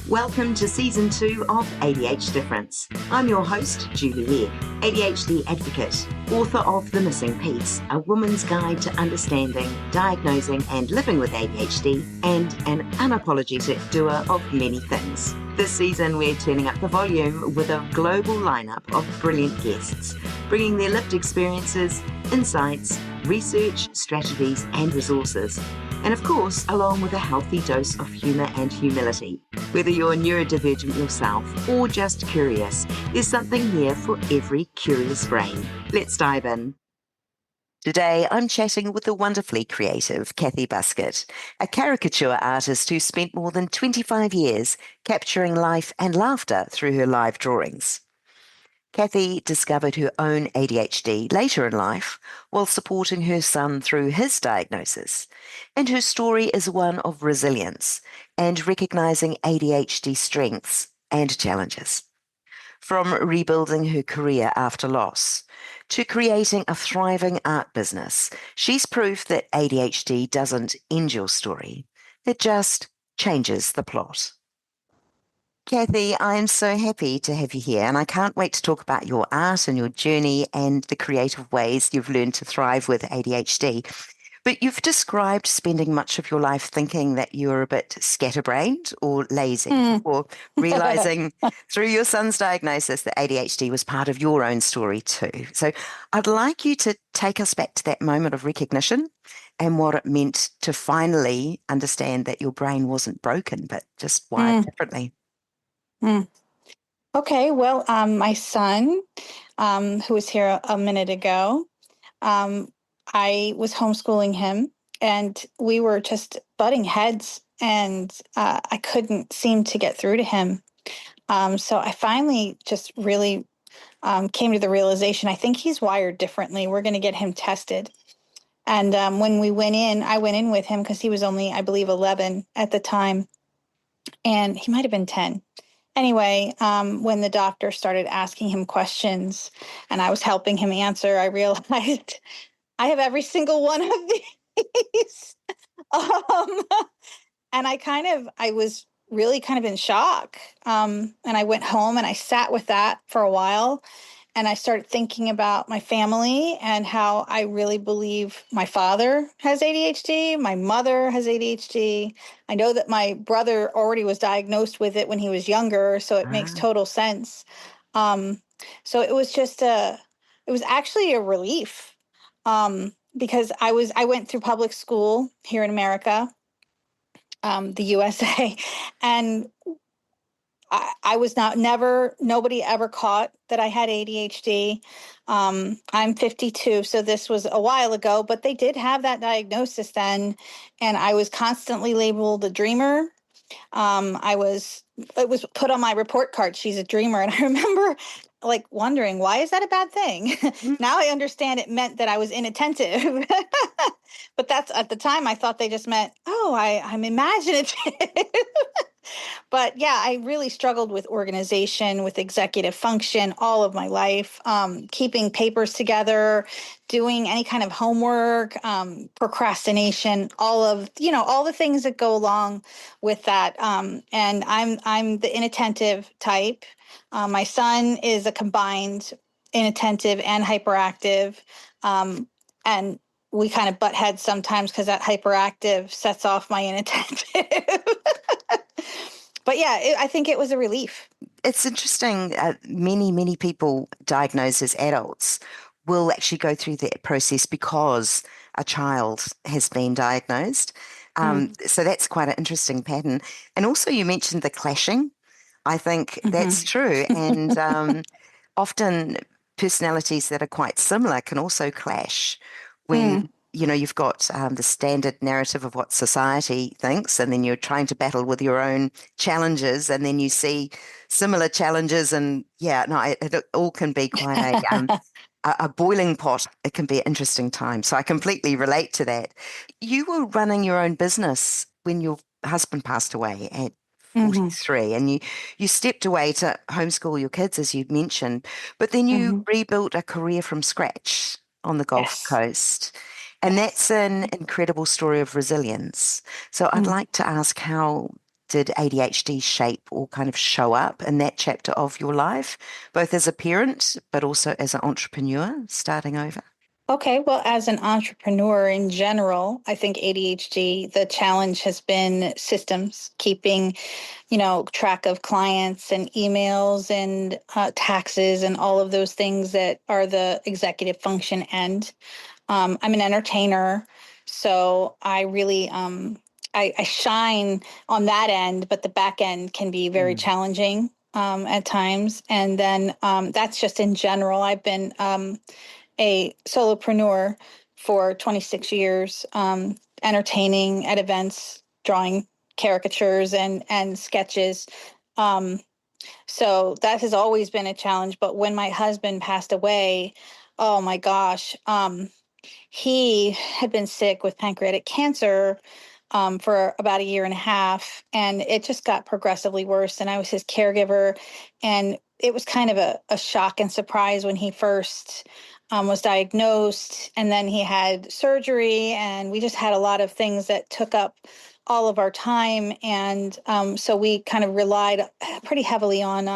Welcome to Season 2 of ADHD-driven. I'm your host, Julie Legg, ADHD advocate, author of The Missing Piece, a woman's guide to understanding, diagnosing and living with ADHD, and an unapologetic doer of many things. This season, we're turning up the volume with a global lineup of brilliant guests, bringing their lived experiences, insights, research, strategies and resources. And of course, along with a healthy dose of humour and humility. Whether you're neurodivergent yourself or just curious, there's something here for every curious brain. Let's dive in. Today, I'm chatting with the wonderfully creative Kathy Buskett, a caricature artist who spent more than 25 years capturing life and laughter through her live drawings. Kathy discovered her own ADHD later in life while supporting her son through his diagnosis, and her story is one of resilience and recognising ADHD strengths and challenges. From rebuilding her career after loss to creating a thriving art business, she's proof that ADHD doesn't end your story, it just changes the plot. Kathy, I'm so happy to have you here, and I can't wait to talk about your art and your journey and the creative ways you've learned to thrive with ADHD. But you've described spending much of your life thinking that you're a bit scatterbrained or lazy, or realizing through your son's diagnosis that ADHD was part of your own story too. So I'd like you to take us back to that moment of recognition and what it meant to finally understand that your brain wasn't broken, but just wired differently. Okay, well, my son, who was here a minute ago, I was homeschooling him, and we were just butting heads, and I couldn't seem to get through to him. So I finally just really came to the realization, I think he's wired differently. We're going to get him tested. And when we went in, I went in with him because he was only, I believe, 11 at the time, and he might have been 10. Anyway, when the doctor started asking him questions and I was helping him answer, I realized I have every single one of these. And I was really kind of in shock. And I went home and I sat with that for a while. And I started thinking about my family and how I really believe my father has ADHD, my mother has ADHD. I know that my brother already was diagnosed with it when he was younger, so it makes total sense. So it was it was actually a relief because I went through public school here in America, the USA, and I was nobody ever caught that I had ADHD. I'm 52, so this was a while ago, but they did have that diagnosis then. And I was constantly labeled a dreamer. It was put on my report card, she's a dreamer. And I remember wondering, why is that a bad thing? Now I understand it meant that I was inattentive. But that's at the time I thought they just meant, I'm imaginative. But yeah, I really struggled with organization, with executive function all of my life, keeping papers together, doing any kind of homework, procrastination, all the things that go along with that. And I'm the inattentive type. My son is a combined inattentive and hyperactive. And we kind of butt heads sometimes because that hyperactive sets off my inattentive. But yeah, I think it was a relief. It's interesting. Many people diagnosed as adults will actually go through that process because a child has been diagnosed. So that's quite an interesting pattern. And also you mentioned the clashing. I think that's true. And often personalities that are quite similar can also clash when you've got the standard narrative of what society thinks, and then you're trying to battle with your own challenges, and then you see similar challenges, and it all can be quite a boiling pot. It can be an interesting time. So I completely relate to that. You were running your own business when your husband passed away at 43, and you stepped away to homeschool your kids, as you mentioned, but then you rebuilt a career from scratch on the Gulf Coast. And that's an incredible story of resilience. So I'd like to ask how did ADHD shape or kind of show up in that chapter of your life, both as a parent, but also as an entrepreneur starting over? Okay, well, as an entrepreneur in general, I think ADHD, the challenge has been systems, keeping, track of clients and emails and taxes and all of those things that are the executive function end. I'm an entertainer, so I really I shine on that end, but the back end can be very challenging at times. And then that's just in general. I've been a solopreneur for 26 years, entertaining at events, drawing caricatures and sketches. Um, so that has always been a challenge. But when my husband passed away, oh my gosh, he had been sick with pancreatic cancer for about a year and a half, and it just got progressively worse. And I was his caregiver, and it was kind of a shock and surprise when he first was diagnosed, and then he had surgery, and we just had a lot of things that took up all of our time. And so we kind of relied pretty heavily on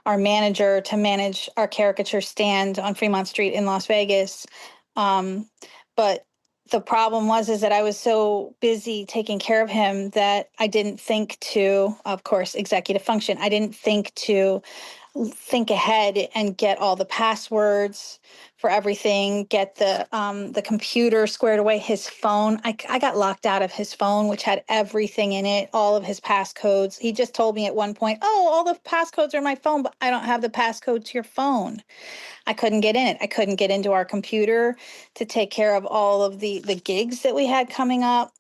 our manager to manage our caricature stand on Fremont Street in Las Vegas. But the problem was is that I was so busy taking care of him that I didn't think to, of course, executive function. I didn't think ahead and get all the passwords for everything, get the computer squared away. His phone, I got locked out of his phone, which had everything in it, all of his passcodes. He just told me at one point, "Oh, all the passcodes are in my phone, but I don't have the passcode to your phone." I couldn't get in it. I couldn't get into our computer to take care of all of the gigs that we had coming up.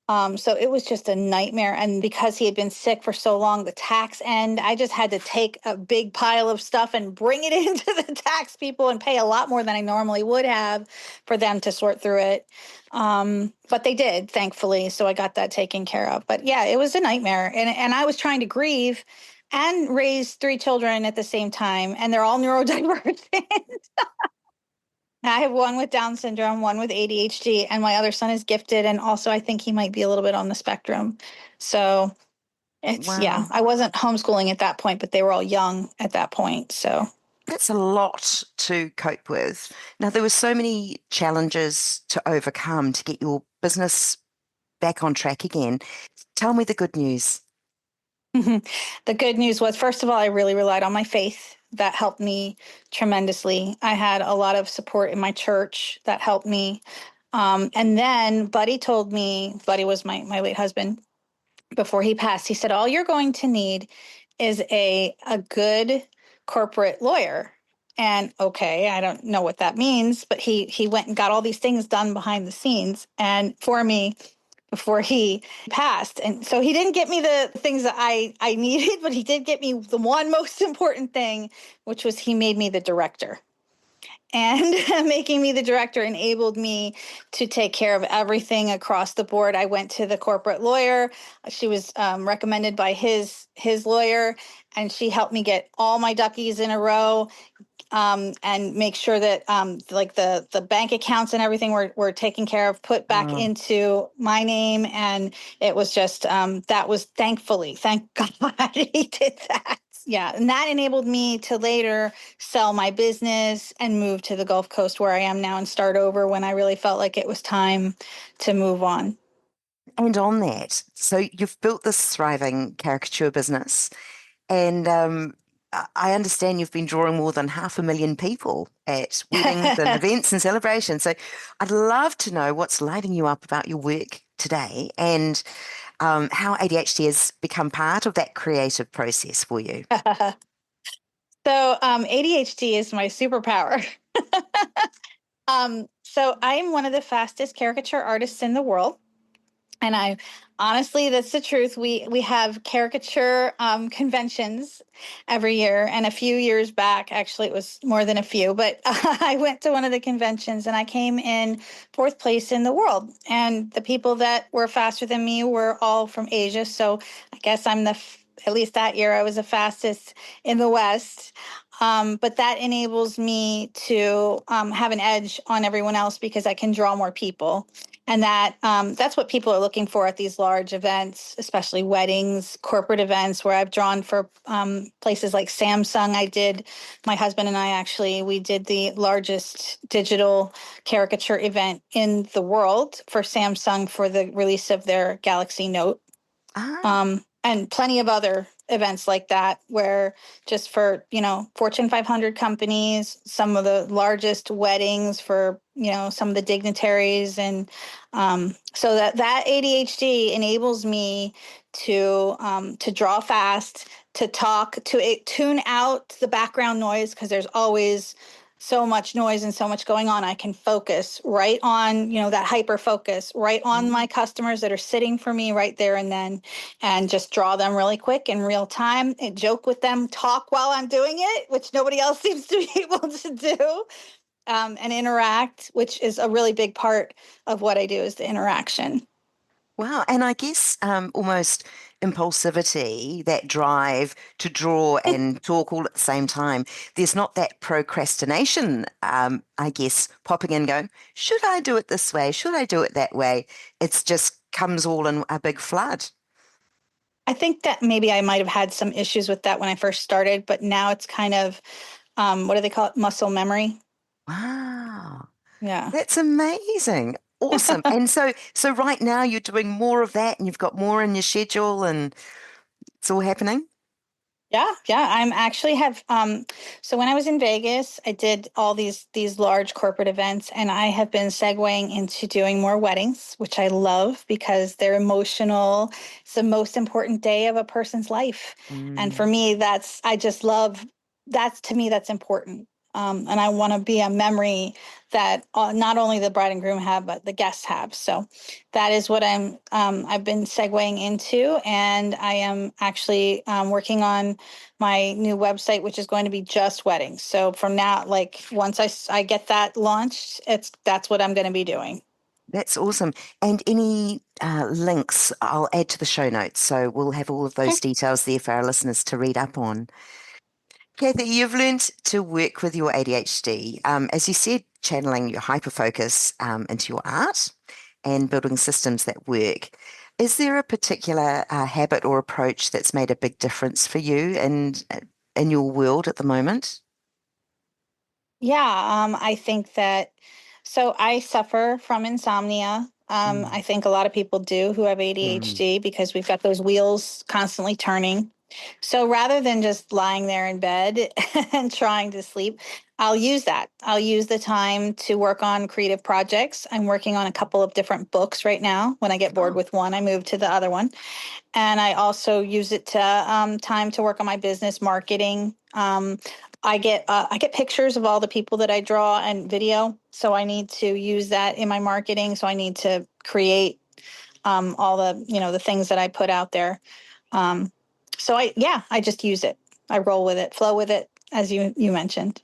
So it was just a nightmare. And because he had been sick for so long, the tax end, I just had to take a big pile of stuff and bring it into the tax people and pay a lot more than I normally would have for them to sort through it. But they did, thankfully. So I got that taken care of. But yeah, it was a nightmare. And I was trying to grieve and raise 3 children at the same time. And they're all neurodivergent. I have one with Down syndrome, one with ADHD, and my other son is gifted. And also, I think he might be a little bit on the spectrum. So yeah, Wow. I wasn't homeschooling at that point, but they were all young at that point. So That's a lot to cope with. Now, there were so many challenges to overcome to get your business back on track again. Tell me the good news. the good news was, first of all, I really relied on my faith. That helped me tremendously. I had a lot of support in my church that helped me. And then Buddy was my late husband, before he passed, he said, all you're going to need is a good corporate lawyer. And okay, I don't know what that means, but he went and got all these things done behind the scenes and for me before he passed. And so he didn't get me the things that I needed, but he did get me the one most important thing, which was he made me the director. And making me the director enabled me to take care of everything across the board. I went to the corporate lawyer. She was recommended by his lawyer, and she helped me get all my duckies in a row, and make sure that like the bank accounts and everything were taken care of, put back Oh, into my name. And it was just that was thank God he did that. Yeah, and that enabled me to later sell my business and move to the Gulf Coast where I am now and start over when I really felt like it was time to move on. and on that, so you've built this thriving caricature business, and I understand you've been drawing more than 500,000 people at weddings and events and celebrations. So I'd love to know what's lighting you up about your work today and how ADHD has become part of that creative process for you. So ADHD is my superpower. So I am one of the fastest caricature artists in the world. And I honestly, that's the truth. We have caricature conventions every year, and a few years back, actually, it was more than a few. But I went to one of the conventions, and I came in fourth place in the world. And the people that were faster than me were all from Asia. So I guess at least that year, I was the fastest in the West. But that enables me to have an edge on everyone else because I can draw more people. And that's what people are looking for at these large events, especially weddings, corporate events, where I've drawn for places like Samsung. My husband and I actually, we did the largest digital caricature event in the world for Samsung for the release of their Galaxy Note. Ah, And plenty of other events like that where just for, Fortune 500 companies, some of the largest weddings for, some of the dignitaries. And so that ADHD enables me to draw fast, to talk, to tune out the background noise, because there's always so much noise and so much going on. I can focus right on, that hyper focus right on my customers that are sitting for me right there and then, and just draw them really quick in real time and joke with them, talk while I'm doing it, which nobody else seems to be able to do, and interact, which is a really big part of what I do, is the interaction. wow. And I guess almost impulsivity, that drive to draw and talk all at the same time. There's not that procrastination, I guess, popping in going, should I do it this way? Should I do it that way? It's just comes all in a big flood. I think that maybe I might have had some issues with that when I first started, but now it's kind of, what do they call it? Muscle memory. Wow. Yeah. That's amazing. Awesome. And so right now you're doing more of that and you've got more in your schedule and it's all happening? Yeah. I'm actually have so when I was in Vegas, I did all these large corporate events, and I have been segueing into doing more weddings, which I love because they're emotional. It's the most important day of a person's life. And for Mm. me, I just love that's to me that's important. And I want to be a memory that not only the bride and groom have, but the guests have. So that is what I've been segueing into, and I am actually working on my new website, which is going to be just weddings. So from now, like once I get that launched, that's what I'm going to be doing. That's awesome. And any links I'll add to the show notes. So we'll have all of Okay. those details there for our listeners to read up on. Kathy, you've learned to work with your ADHD. As you said, channeling your hyperfocus into your art and building systems that work. Is there a particular habit or approach that's made a big difference for you in your world at the moment? Yeah, I think that so I suffer from insomnia. Mm, I think a lot of people do who have mm, ADHD because we've got those wheels constantly turning. So rather than just lying there in bed and trying to sleep, I'll use that. I'll use the time to work on creative projects. I'm working on a couple of different books right now. When I get bored oh, with one, I move to the other one. And I also use it to time to work on my business marketing. I get pictures of all the people that I draw and video, so I need to use that in my marketing. So I need to create all the things that I put out there. Um, so I just use it. I roll with it, flow with it, as you mentioned.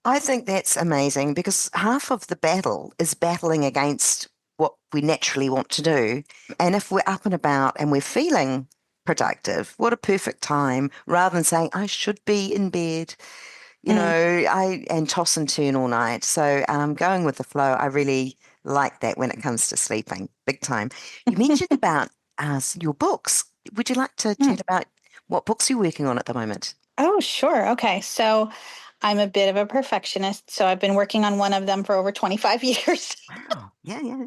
I think that's amazing because half of the battle is battling against what we naturally want to do. And if we're up and about and we're feeling productive, what a perfect time rather than saying, I should be in bed, Mm. and toss and turn all night. So going with the flow, I really like that when it comes to sleeping, big time. You mentioned about your books. Would you like to Mm. chat about what books you're working on at the moment? Oh, sure. Okay. So I'm a bit of a perfectionist. So I've been working on one of them for over 25 years. Wow. Yeah, yeah.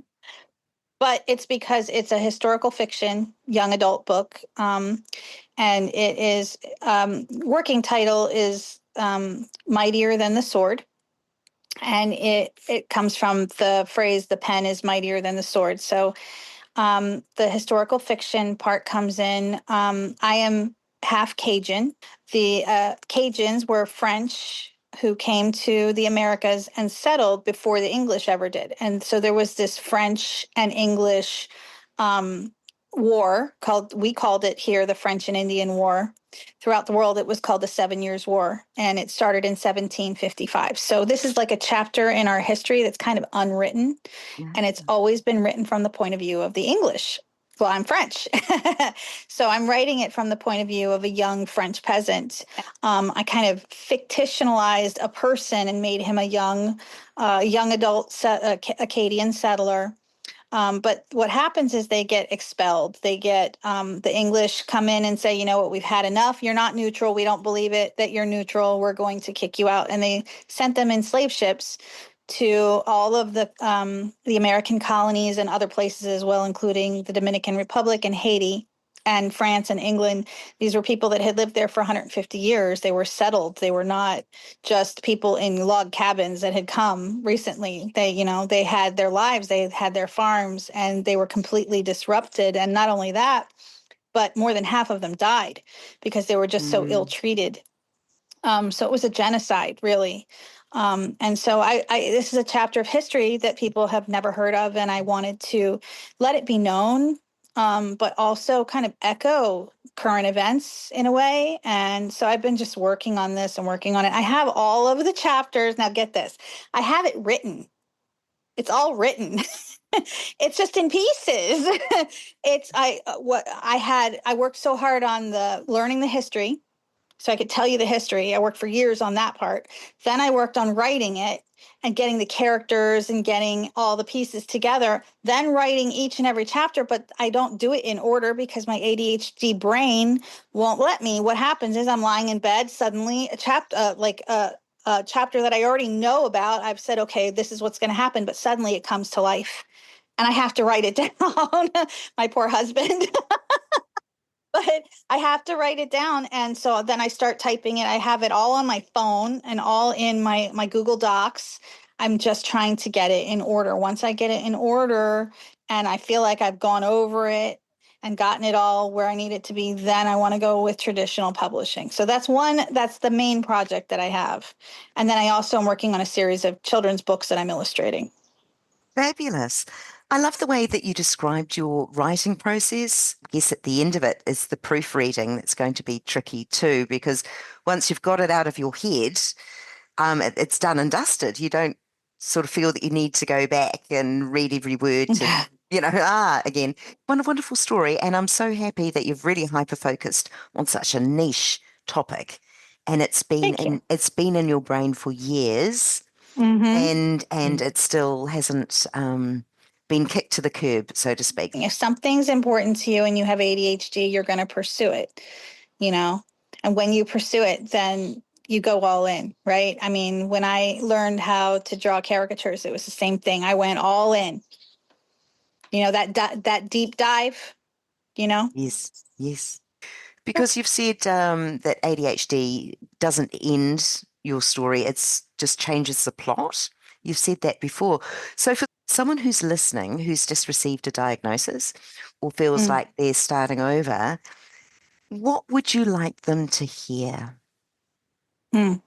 But it's because it's a historical fiction young adult book. And it is, working title is Mightier Than the Sword. And it comes from the phrase, the pen is mightier than the sword. So the historical fiction part comes in. I am half Cajun. The Cajuns were French who came to the Americas and settled before the English ever did. And so there was this French and English um, war we called it here the French and Indian War. Throughout the world, it was called the 7 Years' War, and it started in 1755. So this is like a chapter in our history that's kind of unwritten, Yeah. and it's always been written from the point of view of the English. Well, I'm French. So I'm writing it from the point of view of a young French peasant. I kind of fictionalized a person and made him a young adult Acadian settler. But what happens is they get expelled. They get the English come in and say, you know what, we've had enough. You're not neutral. We don't believe it that you're neutral. We're going to kick you out. And they sent them in slave ships to all of the American colonies and other places as well, including the Dominican Republic and Haiti and France and England. These were people that had lived there for 150 years. They were settled. They were not just people in log cabins that had come recently. They, you know, they had their lives, they had their farms, and they were completely disrupted. And not only that, but more than half of them died because they were just so ill treated. So it was a genocide, really. And so this is a chapter of history that people have never heard of, and I wanted to let it be known, but also kind of echo current events in a way. And so I've been just working on this and working on it. I have all of the chapters. Now get this, I have it written. It's all written. It's just in pieces. I worked so hard on the learning the history so I could tell you the history. I worked for years on that part. Then I worked on writing it and getting the characters and getting all the pieces together, then writing each and every chapter. But I don't do it in order because my ADHD brain won't let me. What happens is I'm lying in bed, suddenly a chapter that I already know about, I've said, okay, this is what's going to happen, but suddenly it comes to life and I have to write it down. My poor husband. But I have to write it down. And so then I start typing it. I have it all on my phone and all in my Google Docs. I'm just trying to get it in order. Once I get it in order and I feel like I've gone over it and gotten it all where I need it to be, then I want to go with traditional publishing. So that's the main project that I have. And then I also am working on a series of children's books that I'm illustrating. Fabulous. I love the way that you described your writing process. I guess at the end of it is the proofreading that's going to be tricky too, because once you've got it out of your head, it's done and dusted. You don't sort of feel that you need to go back and read every word to, again. Wonderful story. And I'm so happy that you've really hyper focused on such a niche topic. And Thank you. it's been in your brain for years, Mm-hmm. and it still hasn't been kicked to the curb, so to speak. If something's important to you and you have ADHD, you're going to pursue it, you know? And when you pursue it, then you go all in, right? I mean, when I learned how to draw caricatures, it was the same thing. I went all in, that deep dive, you know? Yes, yes. Because you've said that ADHD doesn't end your story, it's just changes the plot. You've said that before. So for someone who's listening, who's just received a diagnosis or feels Mm. like they're starting over, what would you like them to hear? Mm.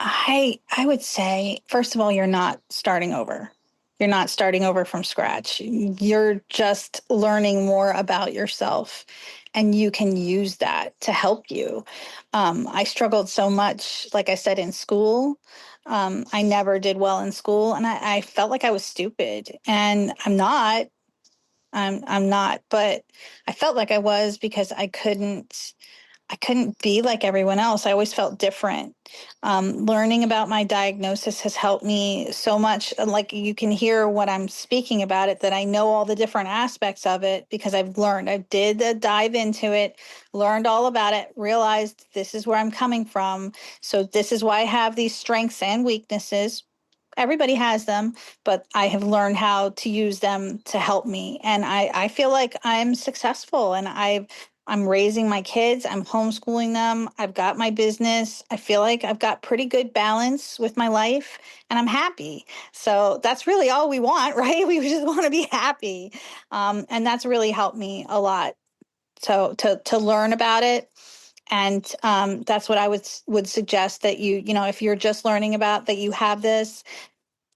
I would say, first of all, you're not starting over. You're not starting over from scratch. You're just learning more about yourself, and you can use that to help you. I struggled so much, like I said, in school. I never did well in school, and I felt like I was stupid, and I'm not. I'm not, but I felt like I was because I couldn't be like everyone else. I always felt different. Learning about my diagnosis has helped me so much. Like you can hear what I'm speaking about it, that I know all the different aspects of it because I've learned. I did a dive into it, learned all about it, realized this is where I'm coming from. So this is why I have these strengths and weaknesses. Everybody has them, but I have learned how to use them to help me. And I feel like I'm successful, and I'm raising my kids, I'm homeschooling them, I've got my business. I feel like I've got pretty good balance with my life, and I'm happy. So that's really all we want, right? We just want to be happy. And that's really helped me a lot. So to learn about it. And that's what I would suggest, that if you're just learning about that you have this,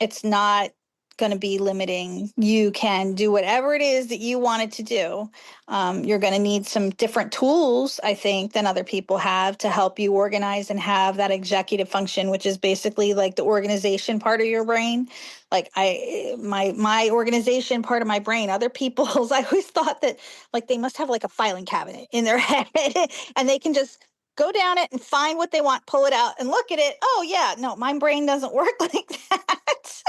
it's not going to be limiting. You can do whatever it is that you wanted to do. You're going to need some different tools, I think, than other people have to help you organize and have that executive function, which is basically like the organization part of your brain. Like my organization part of my brain, other people's, I always thought that like they must have like a filing cabinet in their head and they can just go down it and find what they want, pull it out, and look at it. Oh, yeah, no, my brain doesn't work like that.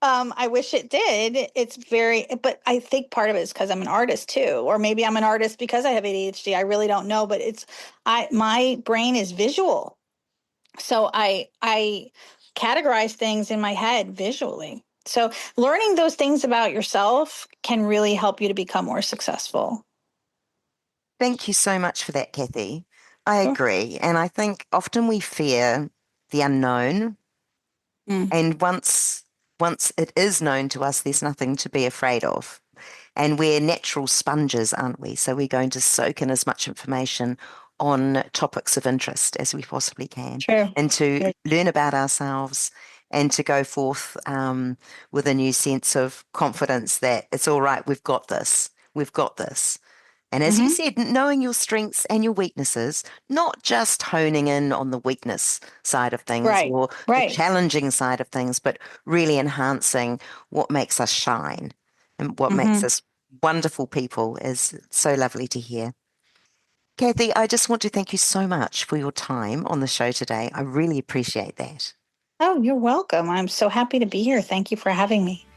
I wish it did. It's very, but I think part of it is because I'm an artist too, or maybe I'm an artist because I have ADHD. I really don't know, but my brain is visual. So I categorize things in my head visually. So learning those things about yourself can really help you to become more successful. Thank you so much for that, Kathy. I Sure. agree. And I think often we fear the unknown. Mm, And once it is known to us, there's nothing to be afraid of. And we're natural sponges, aren't we? So we're going to soak in as much information on topics of interest as we possibly can true. and to learn about ourselves and to go forth with a new sense of confidence that it's all right, we've got this, we've got this. And as you Mm-hmm. said, knowing your strengths and your weaknesses, not just honing in on the weakness side of things Right. or the Right. challenging side of things, but really enhancing what makes us shine and what makes Mm-hmm. us wonderful people is so lovely to hear. Kathy, I just want to thank you so much for your time on the show today. I really appreciate that. Oh, you're welcome. I'm so happy to be here. Thank you for having me.